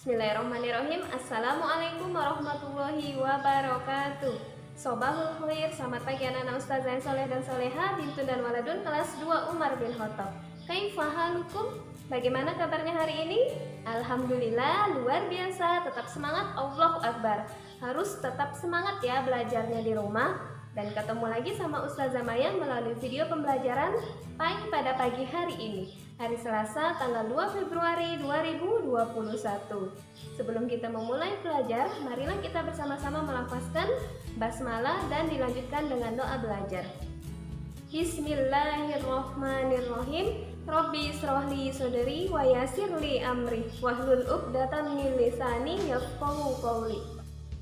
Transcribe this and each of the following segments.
Bismillahirrahmanirrahim. Assalamualaikum warahmatullahi wabarakatuh. Sobahul khair, selamat pagi anak-anak ustazah yang soleh dan soleha, bintu dan waladun kelas 2 Umar bin Khattab. Kaifahalukum? Bagaimana kabarnya hari ini? Alhamdulillah, luar biasa, tetap semangat, Allahu Akbar. Harus tetap semangat ya belajarnya di rumah. Dan ketemu lagi sama Ustazah Maya melalui video pembelajaran pada pagi hari ini, hari Selasa tanggal 2 Februari 2021. Sebelum kita memulai belajar, marilah kita bersama-sama melafazkan basmalah dan dilanjutkan dengan doa belajar. Bismillahirrahmanirrahim. Rabbi israhli sodri wa yassirli amri wahlul 'uqdatam min lisani yafqahu qawli.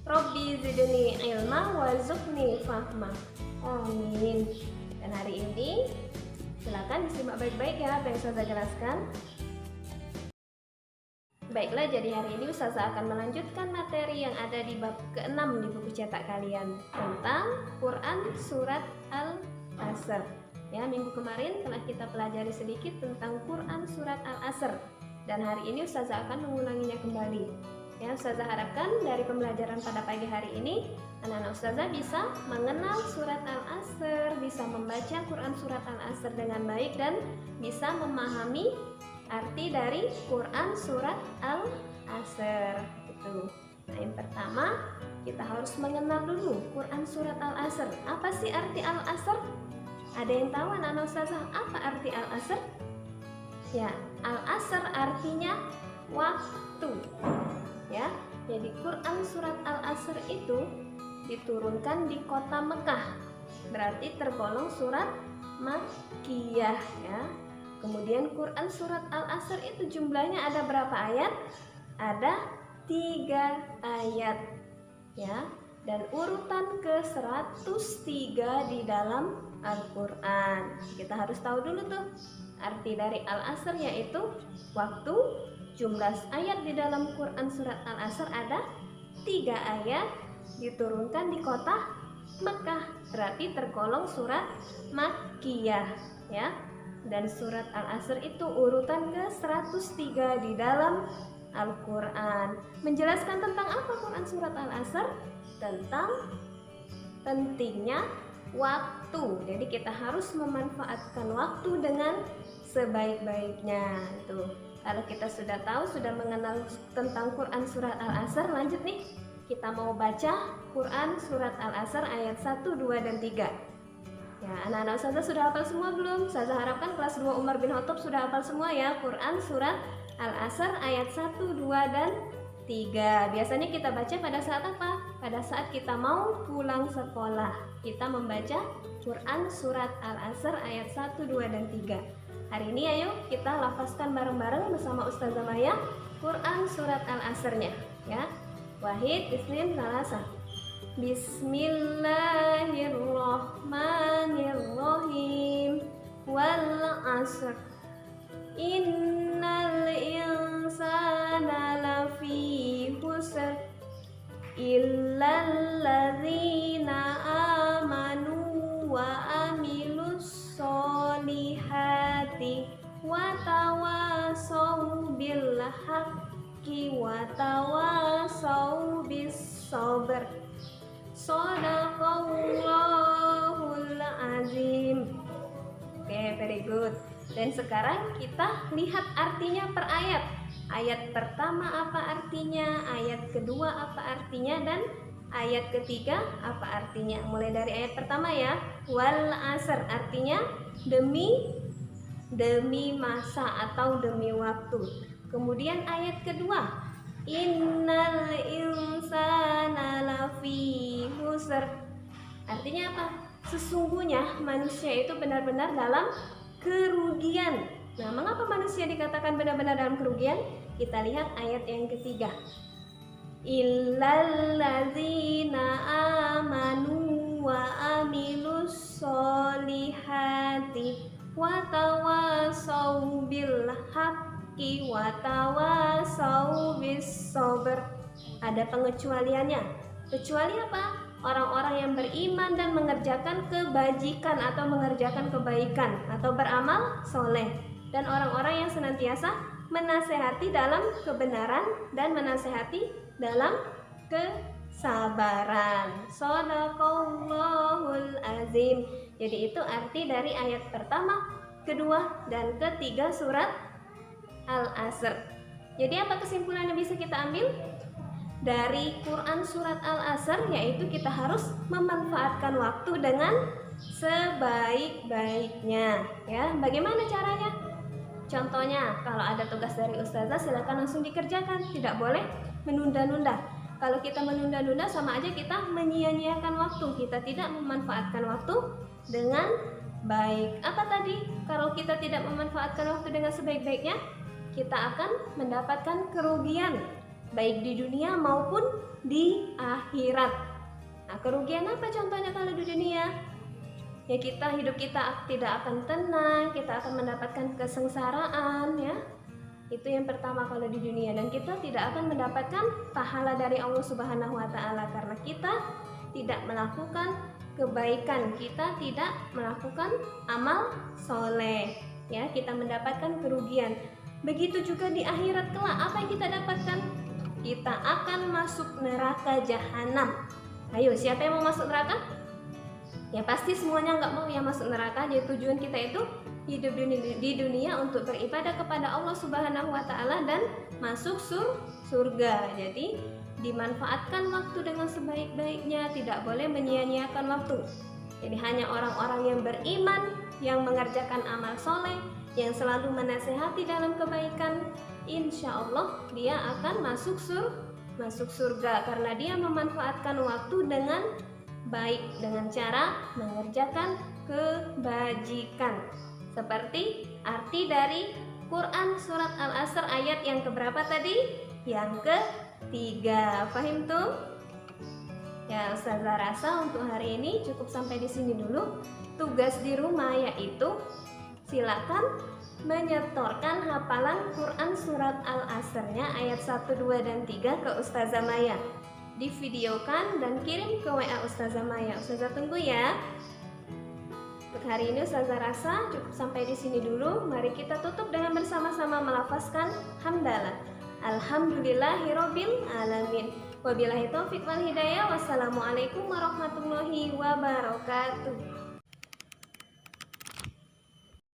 Rabbi zidni ilma warzuqni fahma. Amin. Dan hari ini silakan disimak baik-baik ya apa yang Ustazah jelaskan. Baiklah, jadi hari ini Ustazah akan melanjutkan materi yang ada di bab ke-6 di buku cetak kalian tentang Quran Surat Al-Asr. Ya, minggu kemarin telah kita pelajari sedikit tentang Quran Surat Al-Asr, dan hari ini Ustazah akan mengulanginya kembali. Ya, Ustazah harapkan dari pembelajaran pada pagi hari ini anak-anak Ustazah bisa mengenal surat Al-Asr, bisa membaca Quran Surat Al-Asr dengan baik dan bisa memahami arti dari Quran Surat Al-Asr. Itu. Nah, yang pertama kita harus mengenal dulu Quran Surat Al-Asr. Apa sih arti Al-Asr? Ada yang tahu anak-anak Ustazah apa arti Al-Asr? Ya, Al-Asr artinya waktu. Ya, jadi Quran Surat Al-Asr itu diturunkan di kota Mekah, berarti tergolong surat Makkiyah ya. Kemudian Quran Surat Al-Asr itu jumlahnya ada berapa ayat? Ada 3 ayat ya, dan urutan ke-103 di dalam Al-Quran. Kita harus tahu dulu tuh arti dari Al-Asr, yaitu waktu. Jumlah ayat di dalam Quran Surat Al-Asr ada 3 ayat, diturunkan di kota Mekah, berarti tergolong surat Makkiyah ya. Dan surat Al-Asr itu urutan ke-103 di dalam Al-Quran. Menjelaskan tentang apa Quran Surat Al-Asr? Tentang pentingnya waktu. Jadi kita harus memanfaatkan waktu dengan sebaik-baiknya. Tuh. Kalau kita sudah tahu, sudah mengenal tentang Quran Surat Al-Asr, lanjut nih. Kita mau baca Quran Surat Al-Asr ayat 1, 2, dan 3. Ya, anak-anak Ustazah sudah hafal semua belum? Ustazah harapkan kelas 2 Umar bin Khattab sudah hafal semua ya Quran Surat Al-Asr ayat 1, 2, dan 3. Biasanya kita baca pada saat apa? Pada saat kita mau pulang sekolah. Kita membaca Quran Surat Al-Asr ayat 1, 2, dan 3. Hari ini ayo kita lafazkan bareng-bareng bersama Ustazah Maya Quran Surat Al-Asrnya ya. Wahid, Isnin, Salasa. Bismillahirrahmanirrahim. Wal 'asr. Innal insana lafi khusr illal ladzina amanu wa amilus solihati wa tawasau bil haqqi wa tawasau bis sabr. Shadaqallahul azim. Oke, very good. Dan sekarang kita lihat artinya per ayat. Ayat pertama apa artinya, ayat kedua apa artinya, dan ayat ketiga apa artinya. Mulai dari ayat pertama ya. Wal 'asr artinya demi masa atau demi waktu. Kemudian ayat kedua, innal insana lafi khusr. Artinya apa? Sesungguhnya manusia itu benar-benar dalam kerugian. Nah, mengapa manusia dikatakan benar-benar dalam kerugian? Kita lihat ayat yang ketiga. Illal ladzina amanu wa amilus solihati wa tawasau bil haqqi wa tawasau bis sabr. Ada pengecualiannya. Kecuali apa? Orang-orang yang beriman dan mengerjakan kebajikan atau mengerjakan kebaikan atau beramal soleh. dan orang-orang yang senantiasa menasehati dalam kebenaran dan menasehati dalam kesabaran. Shadaqallahul azim. Jadi itu arti dari ayat pertama, kedua, dan ketiga surat Al-Asr. Jadi apa kesimpulan yang bisa kita ambil dari Quran surat Al-Asr? Yaitu kita harus memanfaatkan waktu dengan sebaik-baiknya. Ya, bagaimana caranya? Contohnya, kalau ada tugas dari ustazah silakan langsung dikerjakan, tidak boleh menunda-nunda. Kalau kita menunda-nunda sama aja kita menyia-nyiakan waktu, kita tidak memanfaatkan waktu dengan baik. Apa tadi? Kalau kita tidak memanfaatkan waktu dengan sebaik-baiknya, kita akan mendapatkan kerugian baik di dunia maupun di akhirat. Nah, kerugian apa contohnya kalau di dunia? Ya, hidup kita tidak akan tenang, kita akan mendapatkan kesengsaraan, ya. Itu yang pertama kalau di dunia, dan kita tidak akan mendapatkan pahala dari Allah Subhanahu wa taala karena kita tidak melakukan kebaikan, kita tidak melakukan amal soleh, ya, kita mendapatkan kerugian. Begitu juga di akhirat kelak, apa yang kita dapatkan? Kita akan masuk neraka jahanam. Ayo, siapa yang mau masuk neraka? Ya pasti semuanya nggak mau yang masuk neraka. Jadi tujuan kita itu hidup di dunia untuk beribadah kepada Allah Subhanahu wa taala dan masuk surga. Jadi dimanfaatkan waktu dengan sebaik-baiknya, tidak boleh menyia-nyiakan waktu. Jadi hanya orang-orang yang beriman, yang mengerjakan amal soleh, yang selalu menasehati dalam kebaikan, insya Allah dia akan masuk surga karena dia memanfaatkan waktu dengan baik, dengan cara mengerjakan kebajikan. Seperti arti dari Quran surat Al-Asr ayat yang keberapa tadi? Yang ketiga. Fahim tuh? Ya, Ustazah rasa untuk hari ini cukup sampai di sini dulu. Tugas di rumah yaitu silakan menyetorkan hafalan Quran surat Al-Asr-nya ayat 1, 2, dan 3 ke Ustazah Maya. Divideokan dan kirim ke WA Ustazah Maya. Ustazah tunggu ya. Untuk hari ini Ustazah rasa cukup sampai di sini dulu. Mari kita tutup dengan bersama-sama melafazkan hamdalah. Alhamdulillahirabbil alamin. Wabillahi taufik wal hidayah. Wassalamualaikum warahmatullahi wabarakatuh.